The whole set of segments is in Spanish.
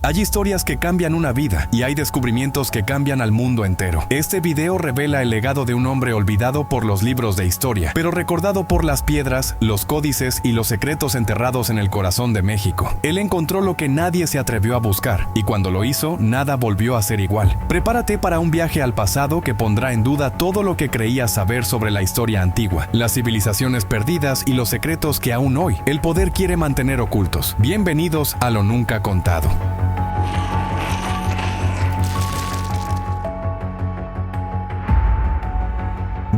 Hay historias que cambian una vida y hay descubrimientos que cambian al mundo entero. Este video revela el legado de un hombre olvidado por los libros de historia, pero recordado por las piedras, los códices y los secretos enterrados en el corazón de México. Él encontró lo que nadie se atrevió a buscar, y cuando lo hizo, nada volvió a ser igual. Prepárate para un viaje al pasado que pondrá en duda todo lo que creías saber sobre la historia antigua, las civilizaciones perdidas y los secretos que aún hoy el poder quiere mantener ocultos. Bienvenidos a Lo Nunca Contado.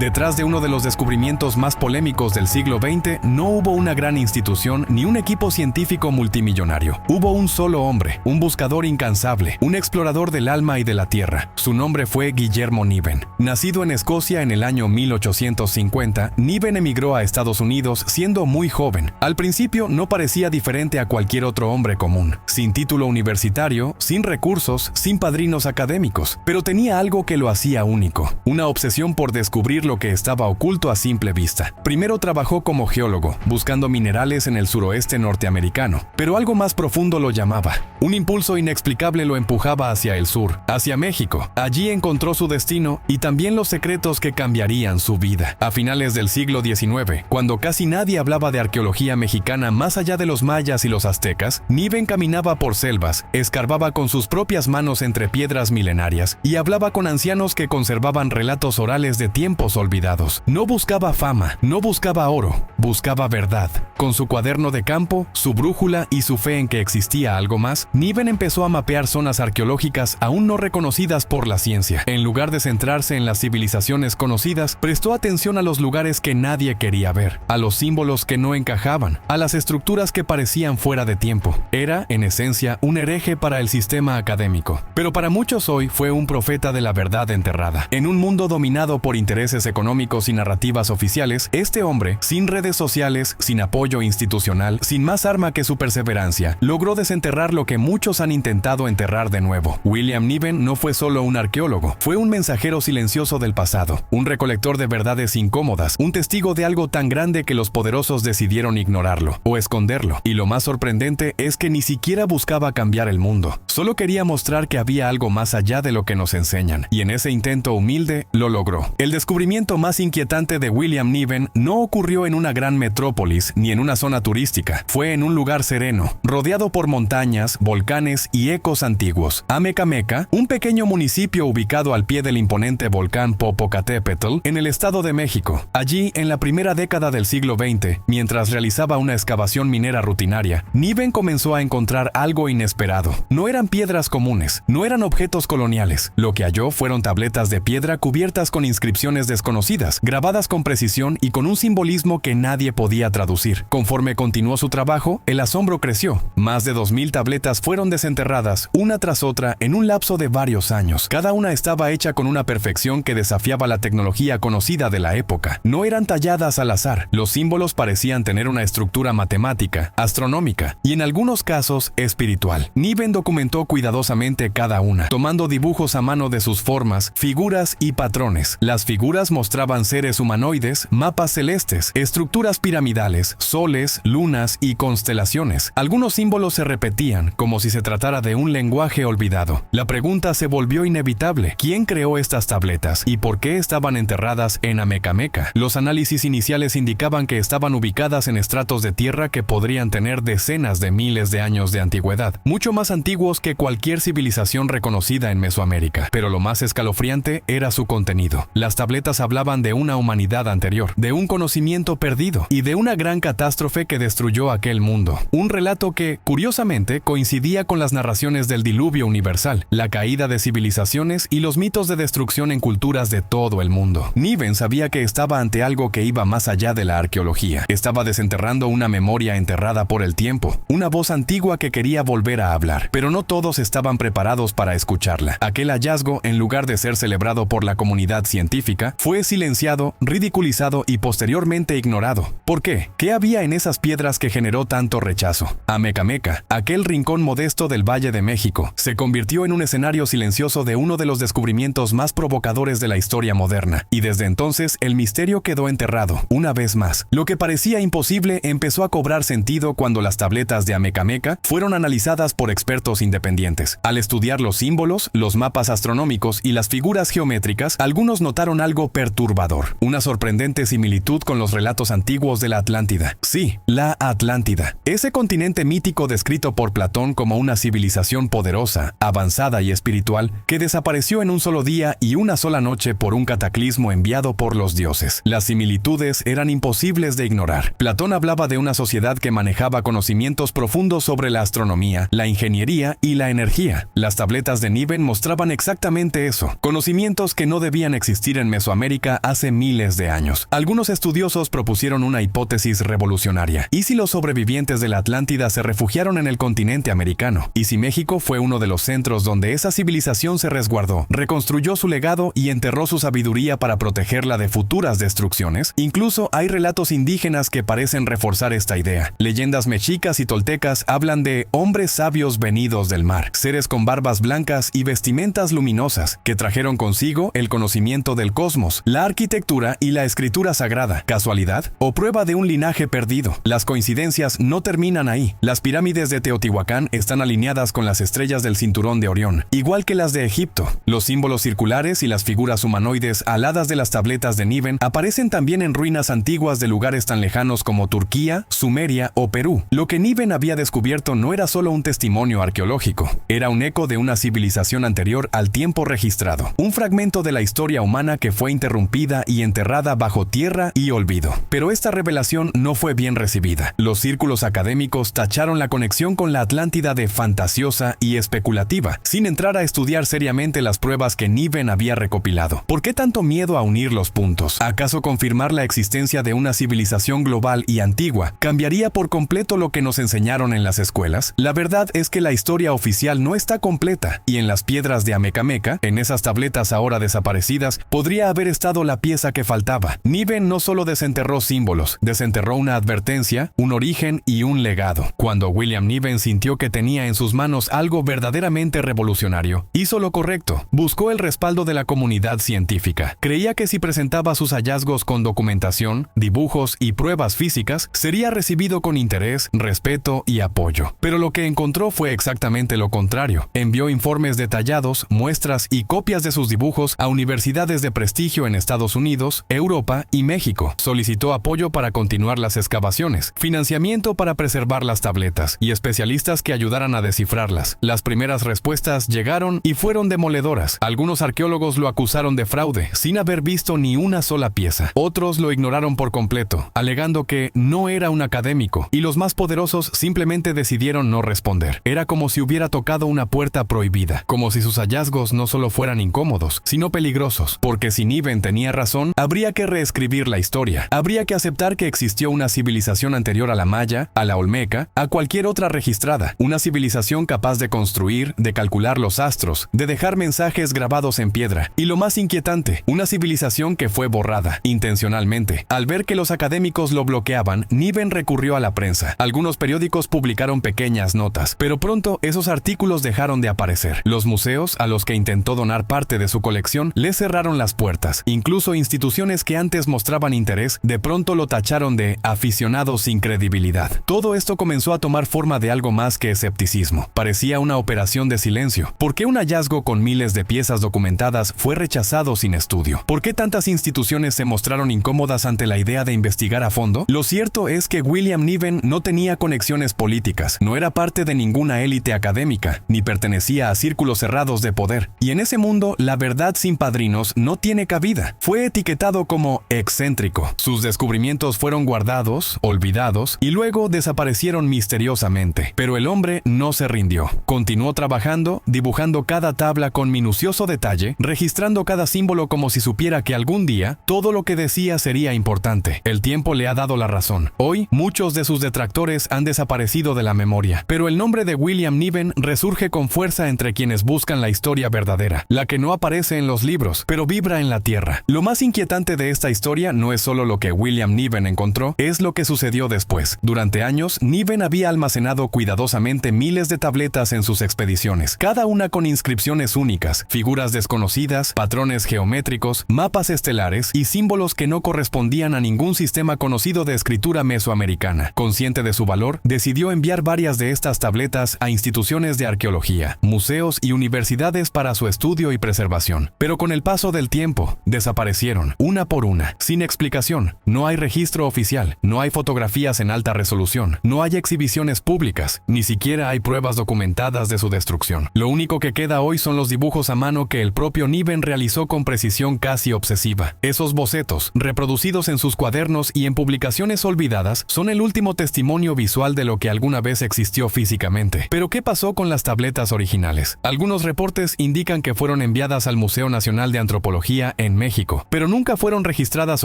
Detrás de uno de los descubrimientos más polémicos del siglo XX, no hubo una gran institución ni un equipo científico multimillonario. Hubo un solo hombre, un buscador incansable, un explorador del alma y de la tierra. Su nombre fue Guillermo Niven. Nacido en Escocia en el año 1850, Niven emigró a Estados Unidos siendo muy joven. Al principio no parecía diferente a cualquier otro hombre común, sin título universitario, sin recursos, sin padrinos académicos, pero tenía algo que lo hacía único, una obsesión por descubrir lo que estaba oculto a simple vista. Primero trabajó como geólogo, buscando minerales en el suroeste norteamericano, pero algo más profundo lo llamaba. Un impulso inexplicable lo empujaba hacia el sur, hacia México. Allí encontró su destino y también los secretos que cambiarían su vida. A finales del siglo XIX, cuando casi nadie hablaba de arqueología mexicana más allá de los mayas y los aztecas, Niven caminaba por selvas, escarbaba con sus propias manos entre piedras milenarias y hablaba con ancianos que conservaban relatos orales de tiempos olvidados. No buscaba fama, no buscaba oro, buscaba verdad. Con su cuaderno de campo, su brújula y su fe en que existía algo más, Niven empezó a mapear zonas arqueológicas aún no reconocidas por la ciencia. En lugar de centrarse en las civilizaciones conocidas, prestó atención a los lugares que nadie quería ver, a los símbolos que no encajaban, a las estructuras que parecían fuera de tiempo. Era, en esencia, un hereje para el sistema académico. Pero para muchos hoy fue un profeta de la verdad enterrada. En un mundo dominado por intereses económicos y narrativas oficiales, este hombre, sin redes sociales, sin apoyo institucional, sin más arma que su perseverancia, logró desenterrar lo que muchos han intentado enterrar de nuevo. William Niven no fue solo un arqueólogo, fue un mensajero silencioso del pasado, un recolector de verdades incómodas, un testigo de algo tan grande que los poderosos decidieron ignorarlo o esconderlo. Y lo más sorprendente es que ni siquiera buscaba cambiar el mundo, solo quería mostrar que había algo más allá de lo que nos enseñan, y en ese intento humilde lo logró. El descubrimiento más inquietante de William Niven no ocurrió en una gran metrópolis ni en una zona turística. Fue en un lugar sereno, rodeado por montañas, volcanes y ecos antiguos. Amecameca, un pequeño municipio ubicado al pie del imponente volcán Popocatépetl, en el Estado de México. Allí, en la primera década del siglo XX, mientras realizaba una excavación minera rutinaria, Niven comenzó a encontrar algo inesperado. No eran piedras comunes, no eran objetos coloniales. Lo que halló fueron tabletas de piedra cubiertas con inscripciones desconocidas, grabadas con precisión y con un simbolismo que nadie podía traducir. Conforme continuó su trabajo, el asombro creció. Más de 2000 tabletas fueron desenterradas, una tras otra, en un lapso de varios años. Cada una estaba hecha con una perfección que desafiaba la tecnología conocida de la época. No eran talladas al azar. Los símbolos parecían tener una estructura matemática, astronómica y en algunos casos espiritual. Niven documentó cuidadosamente cada una, tomando dibujos a mano de sus formas, figuras y patrones. Las figuras mostraban seres humanoides, mapas celestes, estructuras piramidales, soles, lunas y constelaciones. Algunos símbolos se repetían, como si se tratara de un lenguaje olvidado. La pregunta se volvió inevitable. ¿Quién creó estas tabletas? ¿Y por qué estaban enterradas en Amecameca? Los análisis iniciales indicaban que estaban ubicadas en estratos de tierra que podrían tener decenas de miles de años de antigüedad, mucho más antiguos que cualquier civilización reconocida en Mesoamérica. Pero lo más escalofriante era su contenido. Las tabletas hablaban de una humanidad anterior, de un conocimiento perdido y de una gran catástrofe que destruyó aquel mundo. Un relato que, curiosamente, coincidía con las narraciones del diluvio universal, la caída de civilizaciones y los mitos de destrucción en culturas de todo el mundo. Niven sabía que estaba ante algo que iba más allá de la arqueología. Estaba desenterrando una memoria enterrada por el tiempo, una voz antigua que quería volver a hablar, pero no todos estaban preparados para escucharla. Aquel hallazgo, en lugar de ser celebrado por la comunidad científica, fue silenciado, ridiculizado y posteriormente ignorado. ¿Por qué? ¿Qué había en esas piedras que generó tanto rechazo? Amecameca, aquel rincón modesto del Valle de México, se convirtió en un escenario silencioso de uno de los descubrimientos más provocadores de la historia moderna, y desde entonces el misterio quedó enterrado, una vez más. Lo que parecía imposible empezó a cobrar sentido cuando las tabletas de Amecameca fueron analizadas por expertos independientes independientes. Al estudiar los símbolos, los mapas astronómicos y las figuras geométricas, algunos notaron algo perturbador, una sorprendente similitud con los relatos antiguos de la Atlántida. Sí, la Atlántida. Ese continente mítico descrito por Platón como una civilización poderosa, avanzada y espiritual, que desapareció en un solo día y una sola noche por un cataclismo enviado por los dioses. Las similitudes eran imposibles de ignorar. Platón hablaba de una sociedad que manejaba conocimientos profundos sobre la astronomía, la ingeniería y la energía. Las tabletas de Niven mostraban exactamente eso, conocimientos que no debían existir en Mesoamérica hace miles de años. Algunos estudiosos propusieron una hipótesis revolucionaria. ¿Y si los sobrevivientes de la Atlántida se refugiaron en el continente americano? ¿Y si México fue uno de los centros donde esa civilización se resguardó, reconstruyó su legado y enterró su sabiduría para protegerla de futuras destrucciones? Incluso hay relatos indígenas que parecen reforzar esta idea. Leyendas mexicas y toltecas hablan de hombres sabios venidos del mar, seres con barbas blancas y vestimentas luminosas, que trajeron consigo el conocimiento del cosmos, la arquitectura y la escritura sagrada. ¿Casualidad? ¿O prueba de un linaje perdido? Las coincidencias no terminan ahí. Las pirámides de Teotihuacán están alineadas con las estrellas del cinturón de Orión, igual que las de Egipto. Los símbolos circulares y las figuras humanoides aladas de las tabletas de Niven aparecen también en ruinas antiguas de lugares tan lejanos como Turquía, Sumeria o Perú. Lo que Niven había descubierto no era solo un testimonio arqueológico, era un eco de una civilización anterior al tiempo registrado, un fragmento de la historia humana que fue interrumpida y enterrada bajo tierra y olvido. Pero esta revelación no fue bien recibida. Los círculos académicos tacharon la conexión con la Atlántida de fantasiosa y especulativa, sin entrar a estudiar seriamente las pruebas que Niven había recopilado. ¿Por qué tanto miedo a unir los puntos? ¿Acaso confirmar la existencia de una civilización global y antigua cambiaría por completo lo que nos enseñaron en las escuelas? La verdad es que la historia oficial no está completa, y en las piedras de Amecameca, en esas tabletas ahora desaparecidas, podría haber estado la pieza que faltaba. Niven no solo desenterró símbolos, desenterró una advertencia, un origen y un legado. Cuando William Niven sintió que tenía en sus manos algo verdaderamente revolucionario, hizo lo correcto. Buscó el respaldo de la comunidad científica. Creía que si presentaba sus hallazgos con documentación, dibujos y pruebas físicas, sería recibido con interés, respeto y apoyo. Pero lo que encontró fue exactamente lo contrario. Envió informes detallados, muestras y copias de sus dibujos a universidades de prestigio en Estados Unidos, Europa y México. Solicitó apoyo para continuar las excavaciones, financiamiento para preservar las tabletas y especialistas que ayudaran a descifrarlas. Las primeras respuestas llegaron y fueron demoledoras. Algunos arqueólogos lo acusaron de fraude, sin haber visto ni una sola pieza. Otros lo ignoraron por completo, alegando que no era un académico, y los más poderosos simplemente decidieron no responder. Era como si hubiera tocado una puerta prohibida, como si sus hallazgos no solo fueran incómodos, sino peligrosos, porque si Niven tenía razón, habría que reescribir la historia. Habría que aceptar que existió una civilización anterior a la maya, a la olmeca, a cualquier otra registrada, una civilización capaz de construir, de calcular los astros, de dejar mensajes grabados en piedra, y lo más inquietante, una civilización que fue borrada, intencionalmente. Al ver que los académicos lo bloqueaban, Niven recurrió a la prensa. Algunos periódicos publicaron pequeñas notas, pero pronto esos artículos dejaron de aparecer. Los museos, a los que intentó donar parte de su colección, le cerraron las puertas. Incluso instituciones que antes mostraban interés, de pronto lo tacharon de aficionado sin credibilidad. Todo esto comenzó a tomar forma de algo más que escepticismo. Parecía una operación de silencio. ¿Por qué un hallazgo con miles de piezas documentadas fue rechazado sin estudio? ¿Por qué tantas instituciones se mostraron incómodas ante la idea de investigar a fondo? Lo cierto es que William Niven no tenía conexiones políticas, no era parte de ninguna élite académica, ni pertenecía a círculos cerrados de poder. Y en ese mundo, la verdad sin padrinos no tiene cabida. Fue etiquetado como excéntrico. Sus descubrimientos fueron guardados, olvidados, y luego desaparecieron misteriosamente. Pero el hombre no se rindió. Continuó trabajando, dibujando cada tabla con minucioso detalle, registrando cada símbolo como si supiera que algún día todo lo que decía sería importante. El tiempo le ha dado la razón. Hoy, muchos de sus detractores han desaparecido de la memoria, pero el nombre de William Niven resurge con fuerza entre quienes buscan la historia verdadera, la que no aparece en los libros, pero vibra en la tierra. Lo más inquietante de esta historia no es solo lo que William Niven encontró, es lo que sucedió después. Durante años, Niven había almacenado cuidadosamente miles de tabletas en sus expediciones, cada una con inscripciones únicas, figuras desconocidas, patrones geométricos, mapas estelares y símbolos que no correspondían a ningún sistema conocido de escritura mesoamericana. Consciente de su valor, decidió enviar varias de estas tabletas a instituciones instituciones de arqueología, museos y universidades para su estudio y preservación. Pero con el paso del tiempo, desaparecieron, una por una, sin explicación. No hay registro oficial, no hay fotografías en alta resolución, no hay exhibiciones públicas, ni siquiera hay pruebas documentadas de su destrucción. Lo único que queda hoy son los dibujos a mano que el propio Niven realizó con precisión casi obsesiva. Esos bocetos, reproducidos en sus cuadernos y en publicaciones olvidadas, son el último testimonio visual de lo que alguna vez existió físicamente. Pero ¿qué pasó con las tabletas originales? Algunos reportes indican que fueron enviadas al Museo Nacional de Antropología en México, pero nunca fueron registradas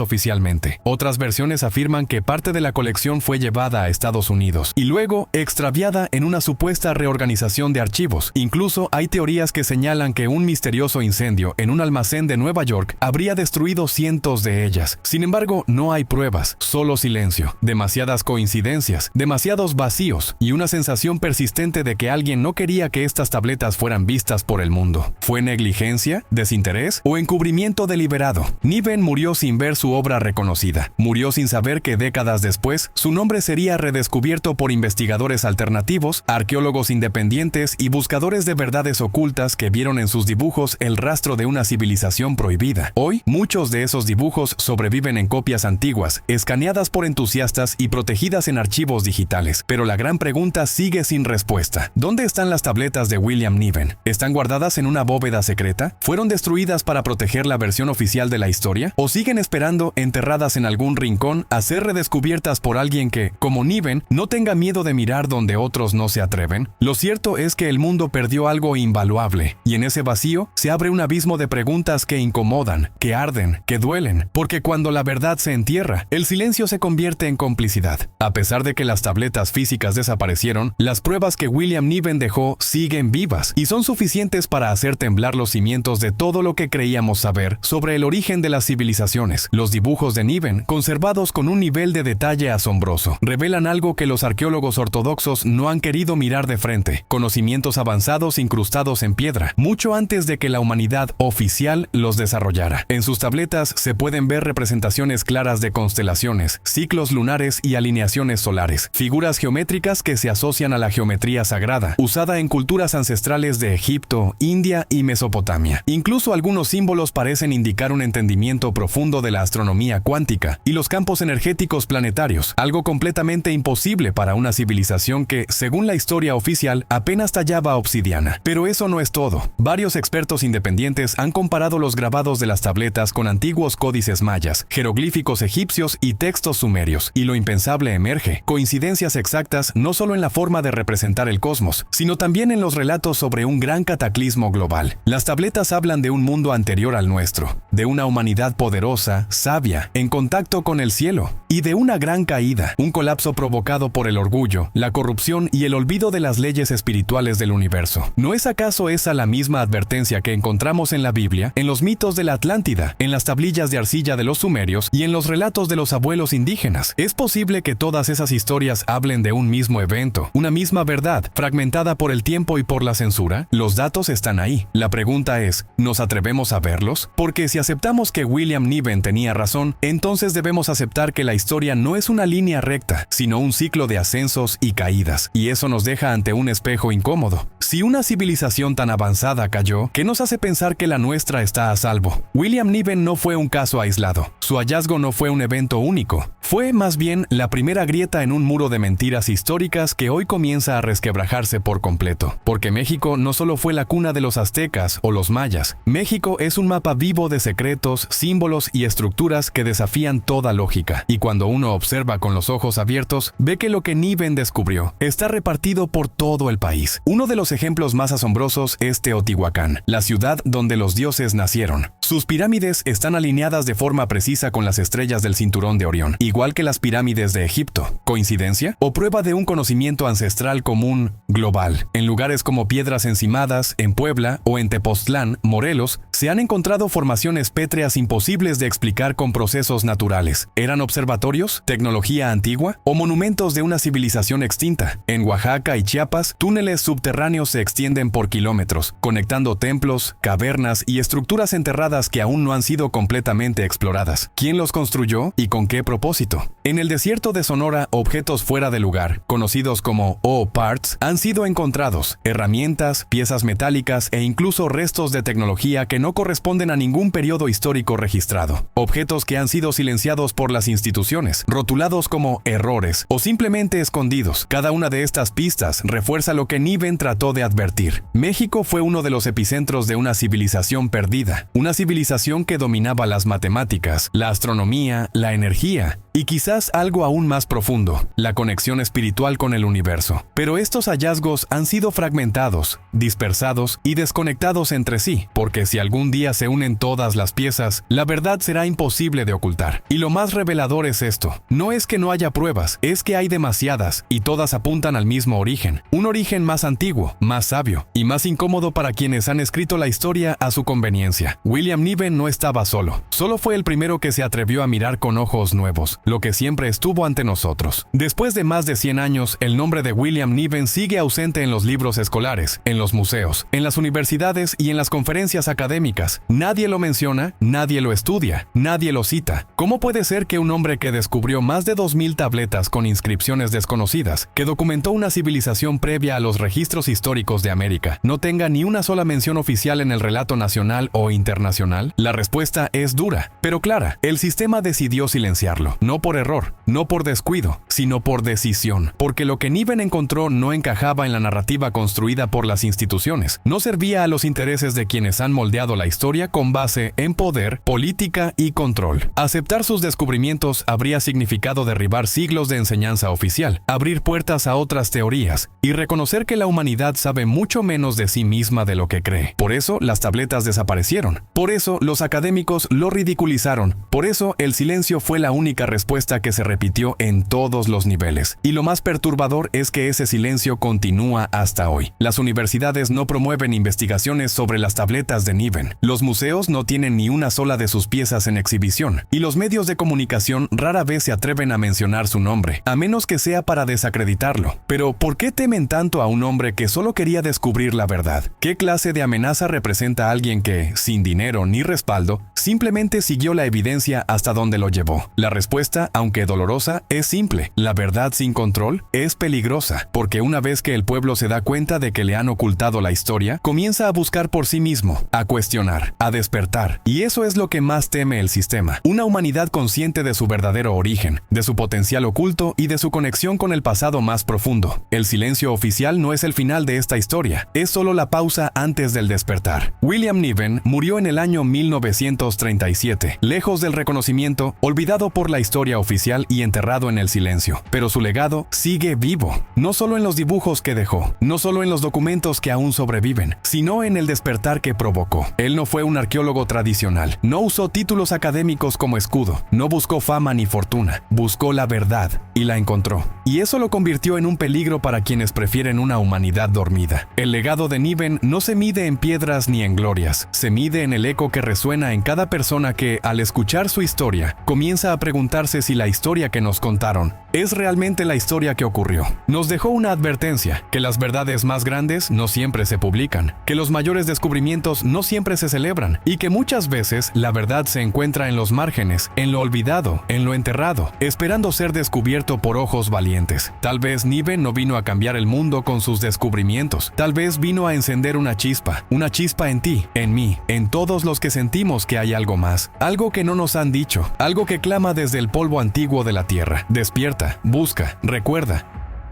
oficialmente. Otras versiones afirman que parte de la colección fue llevada a Estados Unidos y luego extraviada en una supuesta reorganización de archivos. Incluso hay teorías que señalan que un misterioso incendio en un almacén de Nueva York habría destruido cientos de ellas. Sin embargo, no hay pruebas, solo silencio, demasiadas coincidencias, demasiados vacíos y una sensación persistente de que alguien no quería que estas tabletas fueran vistas por el mundo. ¿Fue negligencia, desinterés o encubrimiento deliberado? Niven murió sin ver su obra reconocida. Murió sin saber que décadas después su nombre sería redescubierto por investigadores alternativos, arqueólogos independientes y buscadores de verdades ocultas que vieron en sus dibujos el rastro de una civilización prohibida. Hoy, muchos de esos dibujos sobreviven en copias antiguas, escaneadas por entusiastas y protegidas en archivos digitales. Pero la gran pregunta sigue sin respuesta. ¿Dónde están las tabletas de William Niven? ¿Están guardadas en una bóveda secreta? ¿Fueron destruidas para proteger la versión oficial de la historia? ¿O siguen esperando, enterradas en algún rincón, a ser redescubiertas por alguien que, como Niven, no tenga miedo de mirar donde otros no se atreven? Lo cierto es que el mundo perdió algo invaluable, y en ese vacío se abre un abismo de preguntas que incomodan, que arden, que duelen, porque cuando la verdad se entierra, el silencio se convierte en complicidad. A pesar de que las tabletas físicas desaparecieron, las pruebas que William Niven dejó siguen vivas y son suficientes para hacer temblar los cimientos de todo lo que creíamos saber sobre el origen de las civilizaciones. Los dibujos de Niven, conservados con un nivel de detalle asombroso, revelan algo que los arqueólogos ortodoxos no han querido mirar de frente: conocimientos avanzados incrustados en piedra, mucho antes de que la humanidad oficial los desarrollara. En sus tabletas se pueden ver representaciones claras de constelaciones, ciclos lunares y alineaciones solares, figuras geométricas que se asocian a la geometría sagrada, usada en culturas ancestrales de Egipto, India y Mesopotamia. Incluso algunos símbolos parecen indicar un entendimiento profundo de la astronomía cuántica y los campos energéticos planetarios, algo completamente imposible para una civilización que, según la historia oficial, apenas tallaba obsidiana. Pero eso no es todo. Varios expertos independientes han comparado los grabados de las tabletas con antiguos códices mayas, jeroglíficos egipcios y textos sumerios, y lo impensable emerge: coincidencias exactas no solo en la forma de representar el cosmos, sino también en los relatos sobre un gran cataclismo global. Las tabletas hablan de un mundo anterior al nuestro, de una humanidad poderosa, sabia, en contacto con el cielo, y de una gran caída, un colapso provocado por el orgullo, la corrupción y el olvido de las leyes espirituales del universo. ¿No es acaso esa la misma advertencia que encontramos en la Biblia, en los mitos de la Atlántida, en las tablillas de arcilla de los sumerios y en los relatos de los abuelos indígenas? ¿Es posible que todas esas historias hablen de un mismo evento, una misma verdad, fragmentada por el tiempo y por la censura? Los datos están ahí. La pregunta es, ¿nos atrevemos a verlos? Porque si aceptamos que William Niven tenía razón, entonces debemos aceptar que la historia no es una línea recta, sino un ciclo de ascensos y caídas, y eso nos deja ante un espejo incómodo. Si una civilización tan avanzada cayó, ¿qué nos hace pensar que la nuestra está a salvo? William Niven no fue un caso aislado. Su hallazgo no fue un evento único. Fue más bien la primera grieta en un muro de mentiras históricas que hoy comienza a resquebrajarse por completo. Porque México no solo fue la cuna de los aztecas o los mayas. México es un mapa vivo de secretos, símbolos y estructuras que desafían toda lógica. Y cuando uno observa con los ojos abiertos, ve que lo que Niven descubrió está repartido por todo el país. Uno de los ejemplos más asombrosos es Teotihuacán, la ciudad donde los dioses nacieron. Sus pirámides están alineadas de forma precisa con las estrellas del cinturón de Orión, igual que las pirámides de Egipto. ¿Coincidencia? ¿O prueba de un conocimiento ancestral común global? En lugares como Piedras Encimadas, en Puebla o en Tepoztlán, Morelos, se han encontrado formaciones pétreas imposibles de explicar con procesos naturales. ¿Eran observatorios, tecnología antigua o monumentos de una civilización extinta? En Oaxaca y Chiapas, túneles subterráneos se extienden por kilómetros, conectando templos, cavernas y estructuras enterradas que aún no han sido completamente exploradas. ¿Quién los construyó y con qué propósito? En el desierto de Sonora, objetos fuera de lugar, conocidos como O-Parts, han sido sido encontrados herramientas, piezas metálicas e incluso restos de tecnología que no corresponden a ningún periodo histórico registrado. Objetos que han sido silenciados por las instituciones, rotulados como errores o simplemente escondidos. Cada una de estas pistas refuerza lo que Niven trató de advertir. México fue uno de los epicentros de una civilización perdida, una civilización que dominaba las matemáticas, la astronomía, la energía y quizás algo aún más profundo, la conexión espiritual con el universo. Pero estos hallazgos han sido fragmentados, dispersados y desconectados entre sí, porque si algún día se unen todas las piezas, la verdad será imposible de ocultar. Y lo más revelador es esto: no es que no haya pruebas, es que hay demasiadas y todas apuntan al mismo origen. Un origen más antiguo, más sabio y más incómodo para quienes han escrito la historia a su conveniencia. William Niven no estaba solo fue el primero que se atrevió a mirar con ojos nuevos lo que siempre estuvo ante nosotros. Después de más de 100 años, el nombre de William Niven sigue ausente en los libros escolares, en los museos, en las universidades y en las conferencias académicas. Nadie lo menciona, nadie lo estudia, nadie lo cita. ¿Cómo puede ser que un hombre que descubrió más de 2000 tabletas con inscripciones desconocidas, que documentó una civilización previa a los registros históricos de América, no tenga ni una sola mención oficial en el relato nacional o internacional? La respuesta es dura, pero clara. El sistema decidió silenciarlo, no por error, no por descuido, sino por decisión, porque lo que Niven encontró no encajaba en la narrativa construida por las instituciones, no servía a los intereses de quienes han moldeado la historia con base en poder, política y control. Aceptar sus descubrimientos habría significado derribar siglos de enseñanza oficial, abrir puertas a otras teorías y reconocer que la humanidad sabe mucho menos de sí misma de lo que cree. Por eso las tabletas desaparecieron, por eso los académicos lo ridiculizaron, por eso el silencio fue la única respuesta que se repitió en todos los niveles. Y lo más perturbador es que ese silencio continúa hasta hoy. Las universidades no promueven investigaciones sobre las tabletas de Niven. Los museos no tienen ni una sola de sus piezas en exhibición. Y los medios de comunicación rara vez se atreven a mencionar su nombre, a menos que sea para desacreditarlo. Pero, ¿por qué temen tanto a un hombre que solo quería descubrir la verdad? ¿Qué clase de amenaza representa a alguien que, sin dinero ni respaldo, simplemente siguió la evidencia hasta donde lo llevó? La respuesta, aunque dolorosa, es simple. La verdad sin control es peligrosa, porque una vez que el pueblo se da cuenta de que le han ocultado la historia, comienza a buscar por sí mismo, a cuestionar, a despertar. Y eso es lo que más teme el sistema. Una humanidad consciente de su verdadero origen, de su potencial oculto y de su conexión con el pasado más profundo. El silencio oficial no es el final de esta historia, es solo la pausa antes del despertar. William Niven murió en el año 1937, lejos del reconocimiento, olvidado por la historia oficial y enterrado en el silencio. Pero su legado sigue vivo, no solo en los dibujos que dejó, no solo en los documentos que aún sobreviven, sino en el despertar que provocó. Él no fue un arqueólogo tradicional, no usó títulos académicos como escudo, no buscó fama ni fortuna, buscó la verdad y la encontró. Y eso lo convirtió en un peligro para quienes prefieren una humanidad dormida. El legado de Niven no se mide en piedras ni en glorias, se mide en el eco que resuena en cada persona que, al escuchar su historia, comienza a preguntarse si la historia que nos contaron es realmente la historia que ocurrió. Nos dejó una advertencia, que las verdades más grandes no siempre se publican, que los mayores descubrimientos no siempre se celebran y que muchas veces la verdad se encuentra en los márgenes, en lo olvidado, en lo enterrado, esperando ser descubierto por ojos valientes. Tal vez Niven no vino a cambiar el mundo con sus descubrimientos, tal vez vino a encender una chispa en ti, en mí, en todos los que sentimos que hay algo más, algo que no nos han dicho, algo que clama desde el polvo antiguo de la tierra. Despierta, busca, recuerda.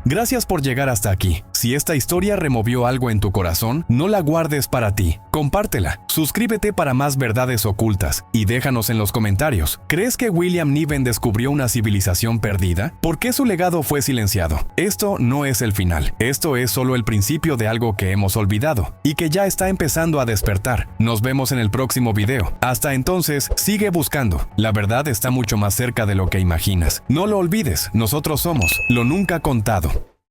Gracias por llegar hasta aquí. Si esta historia removió algo en tu corazón, no la guardes para ti. Compártela, suscríbete para más verdades ocultas y déjanos en los comentarios. ¿Crees que William Niven descubrió una civilización perdida? ¿Por qué su legado fue silenciado? Esto no es el final. Esto es solo el principio de algo que hemos olvidado y que ya está empezando a despertar. Nos vemos en el próximo video. Hasta entonces, sigue buscando. La verdad está mucho más cerca de lo que imaginas. No lo olvides, nosotros somos lo nunca contado.